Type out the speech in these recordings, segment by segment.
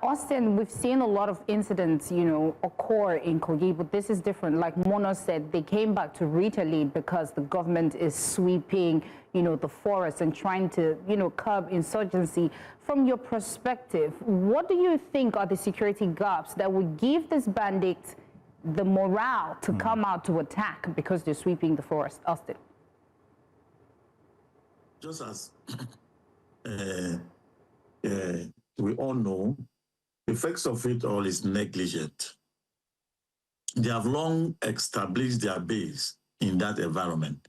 Austin, we've seen a lot of incidents, occur in Kogi, but this is different. Like Mona said, they came back to retaliate because the government is sweeping, the forest and trying to, curb insurgency. From your perspective, what do you think are the security gaps that would give these bandits the morale to come out to attack because they're sweeping the forest? Austin. Just as we all know, the effects of it all is negligent. They have long established their base in that environment.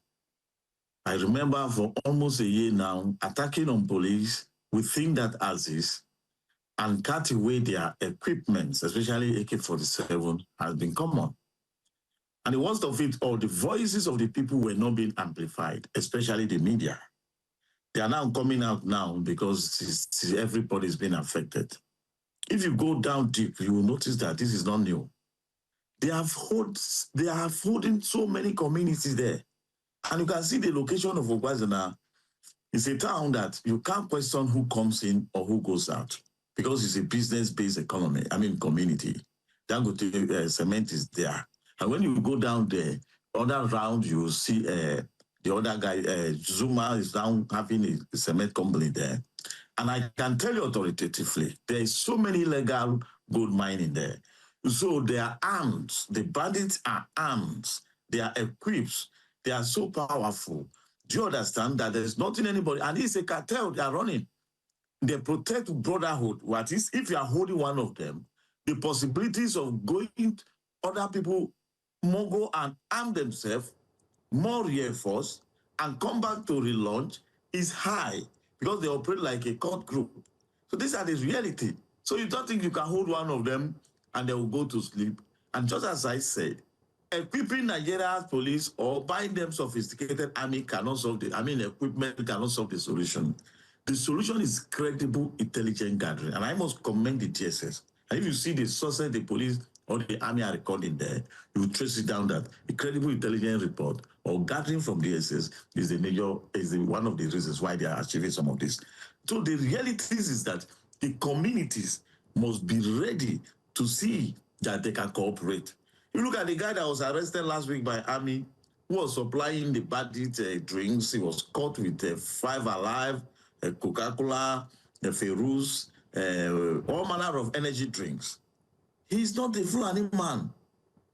I remember for almost a year now, attacking on police, we think that as is, and cut away their equipments, especially AK-47, has been common. And the worst of it all, the voices of the people were not being amplified, especially the media. They are now coming out now because everybody's been affected. If you go down deep, you will notice that this is not new. They are holding so many communities there. And you can see the location of Obajana. It's a town that you can't question who comes in or who goes out because it's a business-based community. Dangote cement is there. And when you go down there, other round, you will see the other guy, Zuma, is now having a cement company there. And I can tell you authoritatively, there is so many illegal gold mining there. So they are armed. The bandits are armed. They are equipped. They are so powerful. Do you understand that there's nothing anybody, and it's a cartel they are running. They protect brotherhood. What is, if you are holding one of them, the possibilities of going other people more go and arm themselves, more reinforced, and come back to relaunch is high because they operate like a cult group. So these are the reality. So you don't think you can hold one of them and they will go to sleep. And just as I said, equipping Nigeria's police or buying them sophisticated army cannot solve equipment cannot solve the solution. The solution is credible, intelligent gathering. And I must commend the TSS. And if you see the sources the police or the army are recording there, you will trace it down that a credible intelligence report or gathering from DSS is one of the reasons why they are achieving some of this. So the reality is that the communities must be ready to see that they can cooperate. You look at the guy that was arrested last week by army, who was supplying the bandit drinks. He was caught with 5 Alive, Coca-Cola, Ferus, all manner of energy drinks. He's not a Fulani man.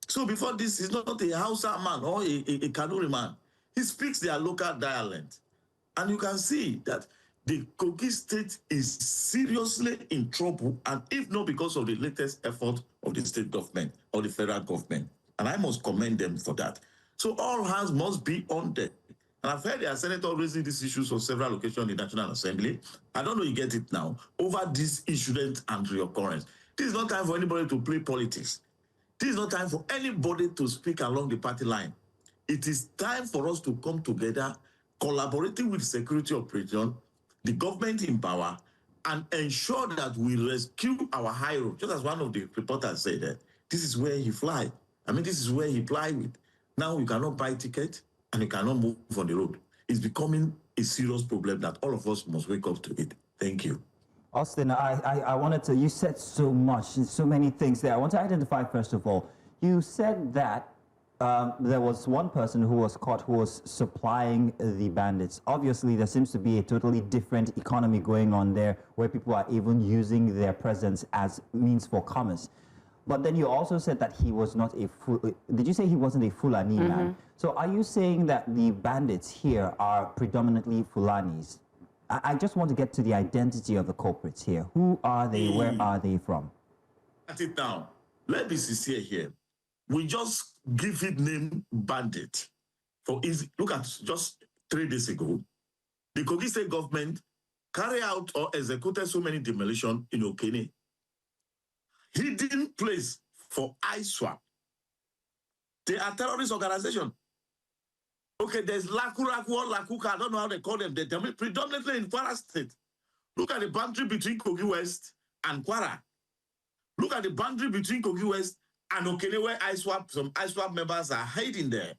So before this, he's not a Hausa man or a Kanuri man. He speaks their local dialect. And you can see that the Kogi State is seriously in trouble, and if not because of the latest effort of the state government or the federal government. And I must commend them for that. So all hands must be on deck. And I've heard their senator raising these issues on several occasions in the National Assembly. I don't know you get it now, over this incident and reoccurrence. This is not time for anybody to play politics. This is not time for anybody to speak along the party line. It is time for us to come together, collaborating with security operation, the government in power, and ensure that we rescue our hero. Just as one of the reporters said, that this is where he fly. This is where he fly with. Now you cannot buy ticket and you cannot move on the road. It's becoming a serious problem that all of us must wake up to it. Thank you. Austin, I wanted to, you said so much, so many things there. I want to identify, first of all, you said that there was one person who was caught who was supplying the bandits. Obviously, there seems to be a totally different economy going on there where people are even using their presence as means for commerce. But then you also said that he was not a did you say he wasn't a Fulani man? So are you saying that the bandits here are predominantly Fulanis? I just want to get to the identity of the culprits here. Who are they? Where are they from? At it down. Let's be sincere here. We just give it name bandit. For easy, look at just 3 days ago, the Kogi State government carried out or executed so many demolition in Okene. Hidden place for ISWAP. They are terrorist organization. Okay, there's Lakuraku or Lakuka, I don't know how they call them. They're predominantly in Kwara State. Look at the boundary between Kogi West and Kwara. Look at the boundary between Kogi West and Okene, where some ISWAP members are hiding there.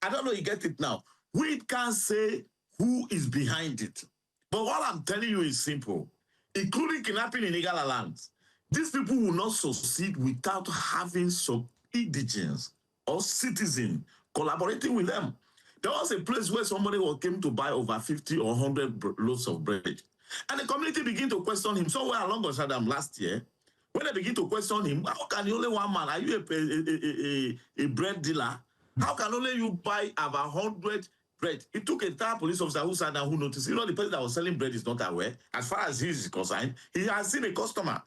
I don't know you get it now. We can't say who is behind it. But what I'm telling you is simple. Including kidnapping in Igala lands, These people will not succeed without having some indigents or citizens collaborating with them. There was a place where somebody came to buy over 50 or 100 loaves of bread. And the community began to question him somewhere along Oshadam last year. When they begin to question him, how can only one man, are you a bread dealer? How can only you buy about 100 bread? It took a entire police officer who sat down, who noticed, the person that was selling bread is not aware. As far as he is concerned, he has seen a customer.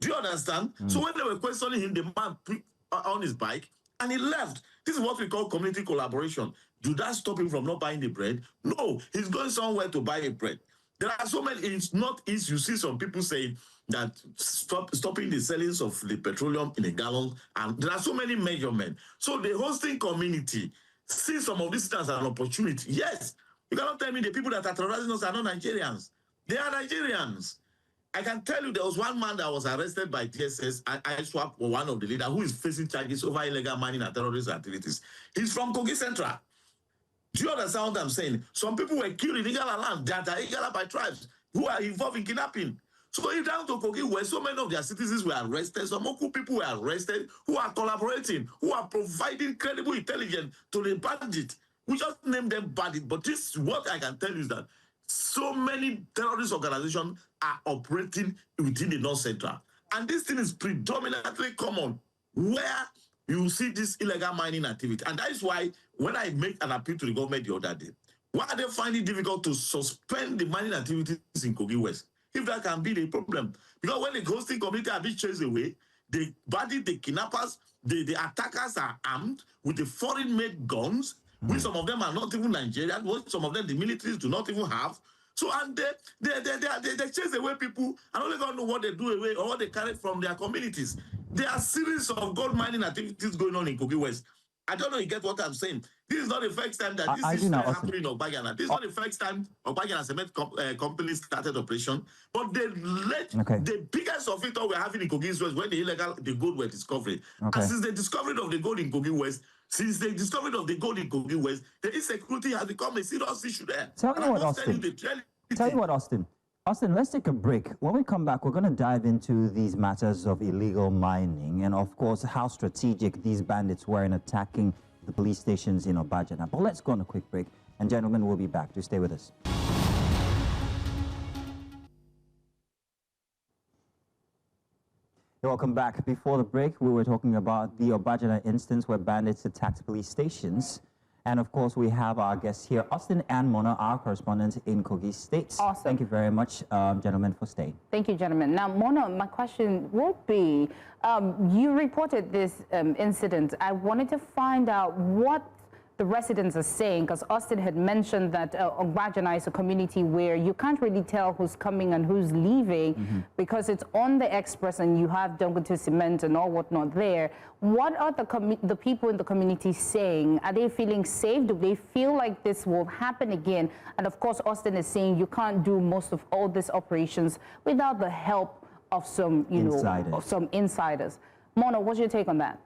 Do you understand? So when they were questioning him, the man put on his bike and he left. This is what we call community collaboration. Do that stop him from not buying the bread? No, he's going somewhere to buy a bread. There are so many, it's not easy. You see some people saying that stopping the sellings of the petroleum in a gallon, and there are so many measurements. So the hosting community see some of these things as an opportunity. Yes, you cannot tell me the people that are terrorizing us are not Nigerians. They are Nigerians. I can tell you there was one man that was arrested by DSS, ISWAP, or one of the leaders, who is facing charges over illegal mining and terrorist activities. He's from Kogi Central. Do you understand what I'm saying? Some people were killed in Igala land that are Igala by tribes who are involved in kidnapping. So if down to Kogi, where so many of their citizens were arrested, some Oku people were arrested who are collaborating, who are providing credible intelligence to the bandit. We just named them bandit, but this is what I can tell you is that so many terrorist organizations are operating within the North Central. And this thing is predominantly common where you see this illegal mining activity. And that is why when I make an appeal to the government the other day, why are they finding it difficult to suspend the mining activities in Kogi West? If that can be the problem. Because when the hosting community are being chased away, the bandits, the kidnappers, the attackers are armed with the foreign-made guns, which some of them are not even Nigerian, which some of them the militaries do not even have. So, and they chase away people, and only God know what they do away or what they carry from their communities. There are series of gold mining activities going on in Kogi West. I don't know if you get what I'm saying. This is not the first time that this is happening in Obajana. This is not the first time Obajana cement company started operation. But they let the biggest of it all we're having in Kogi West when the gold were discovered. And since the discovery of the gold in Kogi West, since the discovery of the gold in Kogi West, the insecurity has become a serious issue there. Tell me what, Austin. Austin, let's take a break. When we come back, we're going to dive into these matters of illegal mining and, of course, how strategic these bandits were in attacking the police stations in Obajana. But let's go on a quick break. And, gentlemen, we'll be back. Do stay with us. Welcome back. Before the break, we were talking about the Obajana instance where bandits attacked police stations. And of course, we have our guests here, Austin and Mona, our correspondents in Kogi State. Awesome. Thank you very much, gentlemen, for staying. Thank you, gentlemen. Now, Mona, my question would be, you reported this incident. I wanted to find out what the residents are saying, because Austin had mentioned that Obajana is a community where you can't really tell who's coming and who's leaving because it's on the express and you have Dangote cement and all whatnot there. What are the people in the community saying? Are they feeling safe? Do they feel like this will happen again? And of course, Austin is saying you can't do most of all these operations without the help of some, of some insiders. Mona, what's your take on that?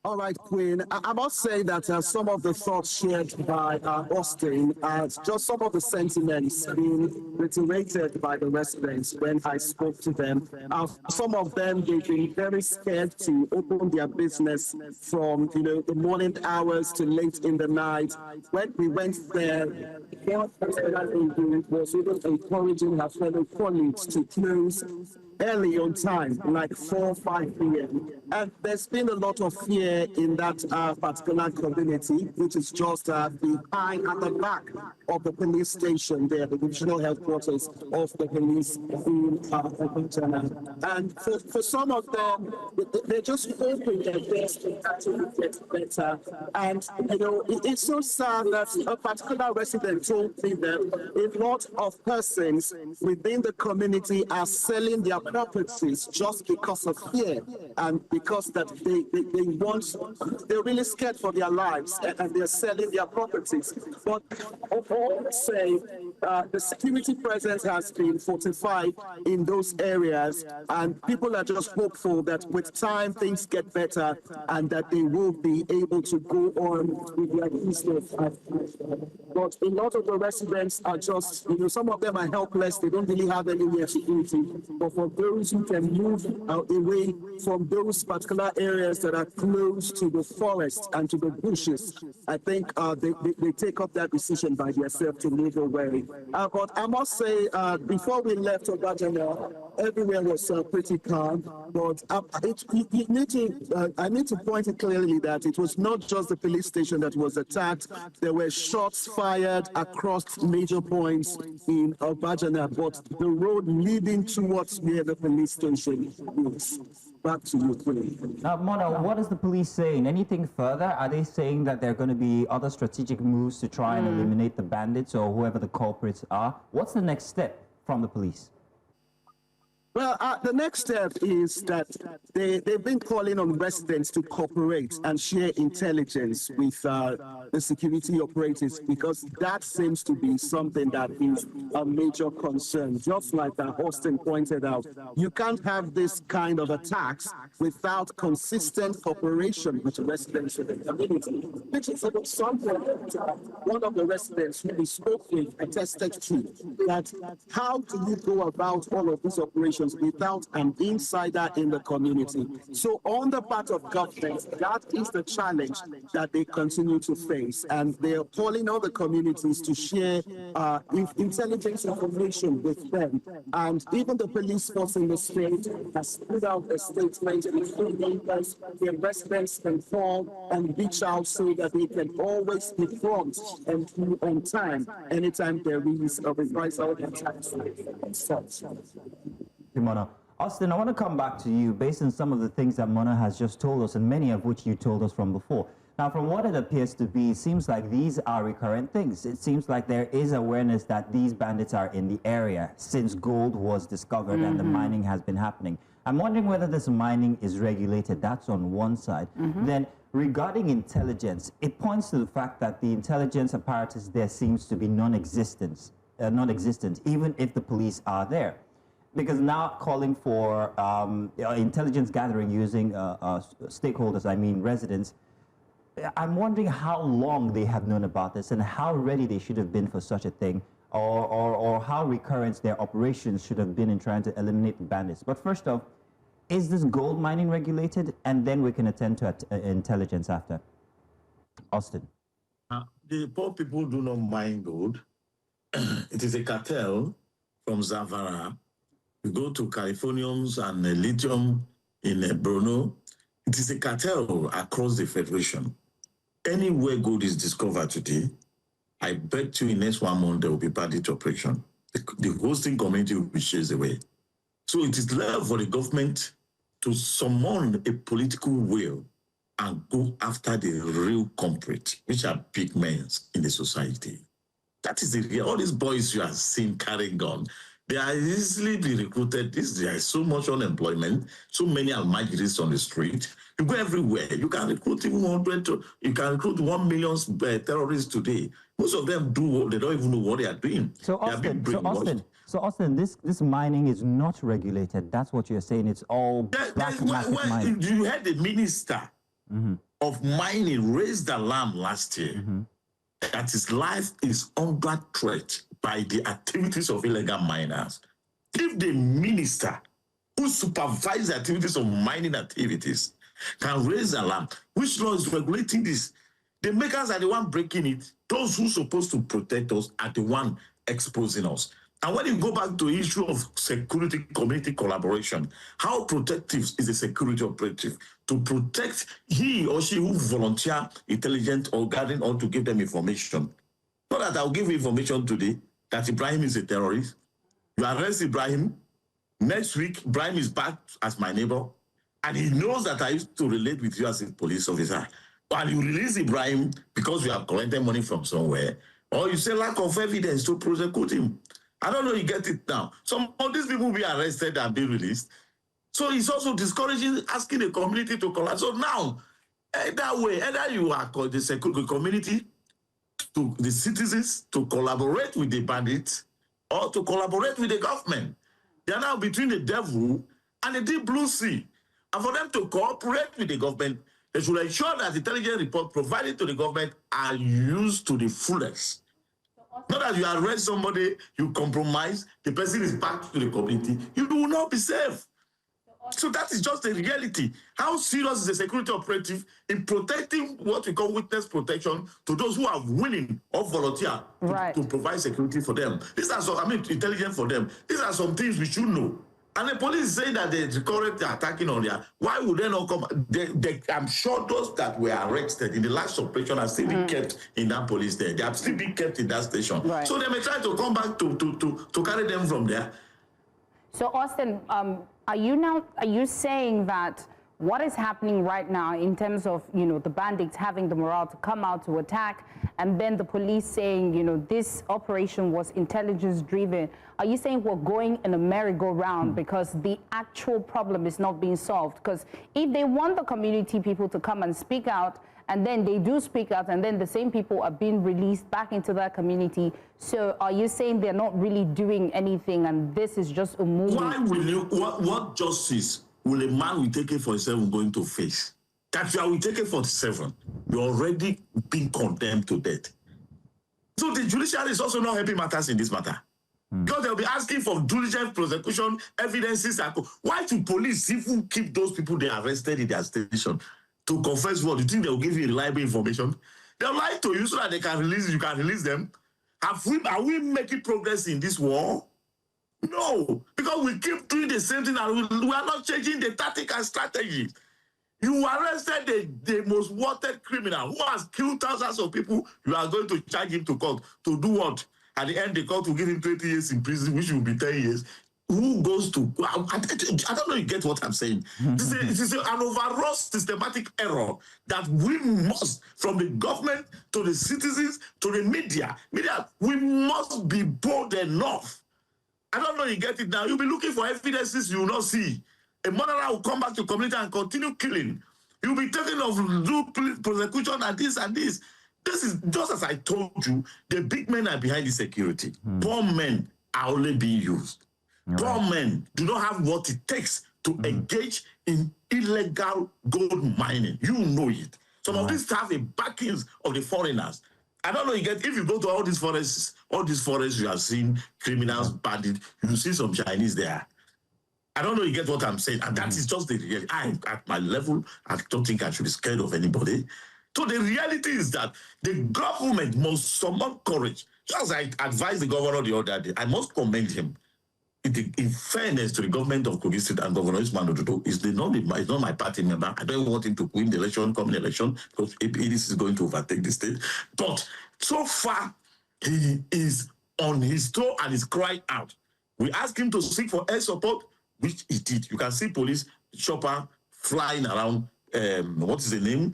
All right, Queen. I must say that some of the thoughts shared by Austin, just some of the sentiments being reiterated by the residents when I spoke to them. Some of them, they've been very scared to open their business from, the morning hours to late in the night. When we went there, what was even encouraging her fellow colleagues to close early on time, like 4 or 5 p.m. And there's been a lot of fear in that particular community, which is just behind at the back of the police station there, the regional headquarters of the police in Obajana. And for some of them, they're just hoping that things will actually get better. And, it's so sad that a particular resident told me that a lot of persons within the community are selling their properties just because of fear and because that they're really scared for their lives and they're selling their properties. But all say the security presence has been fortified in those areas, and people are just hopeful that with time things get better and that they will be able to go on with their business. But a lot of the residents are just, some of them are helpless. They don't really have anywhere security. But for those who can move away from those particular areas that are close to the forest and to the bushes, I think they take up that decision by themselves to move away. But I must say, before we left Obajana, everywhere was pretty calm. But I need to point it clearly that it was not just the police station that was attacked. There were shots fired across major points in Obajana, but the road leading towards where the police station is. Back to you, please. Now, Mona, what is the police saying? Anything further? Are they saying that there are going to be other strategic moves to try and eliminate the bandits or whoever the culprits are? What's the next step from the police? Well, the next step is that they've been calling on residents to cooperate and share intelligence with the security operatives, because that seems to be something that is a major concern. Just like Austin pointed out, you can't have this kind of attacks without consistent cooperation with the residents of the community, which is something that one of the residents who we spoke with attested to, that how do you go about all of these operations without an insider in the community? So on the part of government, that is the challenge that they continue to face. And they are calling on the communities to share intelligence information with them. And even the police force in the state has put out a statement where residents can call and reach out so that they can always be prompt and on time anytime there is a reprisal attack. Mona. Austin, I want to come back to you based on some of the things that Mona has just told us, and many of which you told us from before. Now, from what it appears to be, it seems like these are recurrent things. It seems like there is awareness that these bandits are in the area since gold was discovered and the mining has been happening. I'm wondering whether this mining is regulated. That's on one side. Then, regarding intelligence, it points to the fact that the intelligence apparatus there seems to be non-existent, even if the police are there. Because now calling for intelligence gathering using stakeholders, I mean residents, I'm wondering how long they have known about this and how ready they should have been for such a thing, or how recurrent their operations should have been in trying to eliminate the bandits. But first off, is this gold mining regulated? And then we can attend to intelligence after. Austin. The poor people do not mine gold. It is a cartel from Zamfara. You go to Californiums and lithium in Bruno. It is a cartel across the Federation. Anywhere gold is discovered today, I bet you in the next 1 month there will be bandit operation. The hosting community will be chased away. So it is left for the government to summon a political will and go after the real culprit, which are big men in the society. That is the all these boys you are seeing carrying gun. They are easily be recruited. There is so much unemployment, so many almajiris on the street. You go everywhere. You can recruit even 100 to, you can recruit 1 million terrorists today. Most of them they don't even know what they are doing. So Austin, this mining is not regulated. That's what you're saying. It's all black market mining. You had the minister of mining raise the alarm last year that his life is under threat by the activities of illegal miners. If the minister who supervises the activities of mining activities can raise the alarm, which law is regulating this? The makers are the one breaking it. Those who are supposed to protect us are the one exposing us. And when you go back to the issue of security community collaboration, how protective is a security operative to protect he or she who volunteer intelligent or guarding or to give them information? Not that I'll give information today that Ibrahim is a terrorist. You arrest Ibrahim. Next week, Ibrahim is back as my neighbor. And he knows that I used to relate with you as a police officer. And you release Ibrahim because you have collected money from somewhere. Or you say lack of evidence to prosecute him. I don't know you get it now. Some of these people will be arrested and be released. So it's also discouraging, asking the community to collapse. So now, that way, either you are called the security community to the citizens to collaborate with the bandits or to collaborate with the government. They are now between the devil and the deep blue sea. And for them to cooperate with the government, they should ensure that intelligence reports provided to the government are used to the fullest. Not that you arrest somebody, you compromise, the person is back to the community, you will not be safe. So that is just the reality. How serious is a security operative in protecting what we call witness protection to those who are willing or volunteer to provide security for them? These are some, intelligence for them. These are some things we should know. And the police say that they're currently attacking on there. Why would they not come? I'm sure those that were arrested in the last operation are still being kept in that police there. They are still being kept in that station. Right. So they may try to come back to carry them from there. So Austin, are you saying that what is happening right now in terms of, the bandits having the morale to come out to attack, and then the police saying, this operation was intelligence driven, are you saying we're going in a merry-go-round because the actual problem is not being solved? Because if they want the community people to come and speak out, and then they do speak out, and then the same people are being released back into that community. So are you saying they're not really doing anything, and this is just a movie? Why will you, what justice will a man with AK-47 going to face? That you are with AK-47, you're already being condemned to death. So the judiciary is also not helping matters in this matter. Because they'll be asking for diligent prosecution, evidences. Why do police even keep those people they arrested in their station to confess what? You think they'll give you reliable information? They'll lie to you so that they can release you can release them. Are we making progress in this war? No, because we keep doing the same thing and we are not changing the tactic and strategy. You arrested the most wanted criminal who has killed thousands of people. You are going to charge him to court to do what? At the end, the court will give him 20 years in prison, which will be 10 years. Who goes to... I don't know if you get what I'm saying. This is an overall systematic error that we must, from the government to the citizens to the media, we must be bold enough. I don't know you get it now. You'll be looking for evidences you will not see. A murderer will come back to community and continue killing. You'll be talking of prosecution and this and this. This is just as I told you, the big men are behind the security. Poor men are only being used. Poor men do not have what it takes to engage in illegal gold mining. You know it. Some of these have the backings of the foreigners. I don't know, if you go to all these forests you have seen criminals, bandits, you see some Chinese there. I don't know you get what I'm saying. And that is just the reality. At my level, I don't think I should be scared of anybody. So the reality is that the government must summon courage. Just as I advised the governor the other day, I must commend him. In fairness to the government of Kogi State and Governor Usman Ododo, he's not my party member. I don't want him to win the election, come the election, because this is going to overtake the state. But so far, he is on his toe and is crying out. We asked him to seek for air support, which he did. You can see police chopper flying around, what is the name?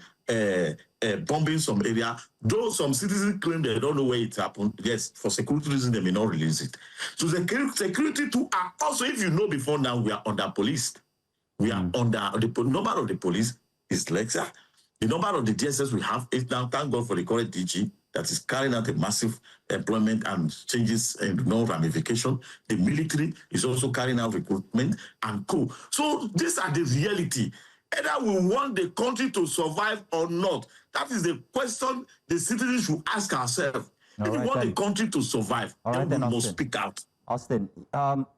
Bombing some area. Though some citizens claim they don't know where it happened, yes, for security reasons, they may not release it. So the security too are also, if you know before now, we are under police. We are under, the number of the police is lesser. The number of the DSS we have is now, thank God for the current DG, that is carrying out a massive employment and changes and no ramification. The military is also carrying out recruitment and co. So these are the reality. Either we want the country to survive or not. That is the question the citizens should ask ourselves. If we want the country to survive, then we must speak out. Austin,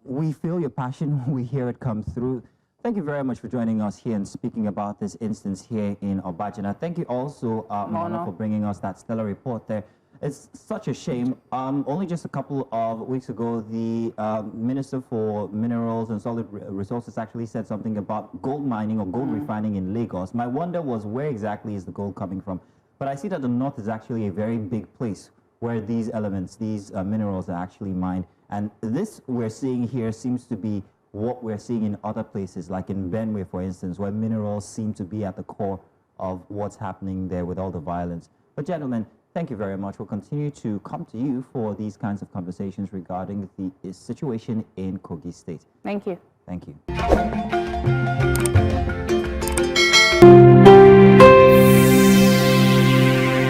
we feel your passion. We hear it come through. Thank you very much for joining us here and speaking about this instance here in Obajana. Thank you also, Mona, for bringing us that stellar report there. It's such a shame. Only just a couple of weeks ago, the Minister for Minerals and Solid Resources actually said something about gold mining or gold refining in Lagos. My wonder was, where exactly is the gold coming from? But I see that the north is actually a very big place where these elements, these minerals are actually mined. And this we're seeing here seems to be what we're seeing in other places, like in Benue, for instance, where minerals seem to be at the core of what's happening there with all the violence. But gentlemen, thank you very much. We'll continue to come to you for these kinds of conversations regarding the situation in Kogi State. Thank you. Thank you.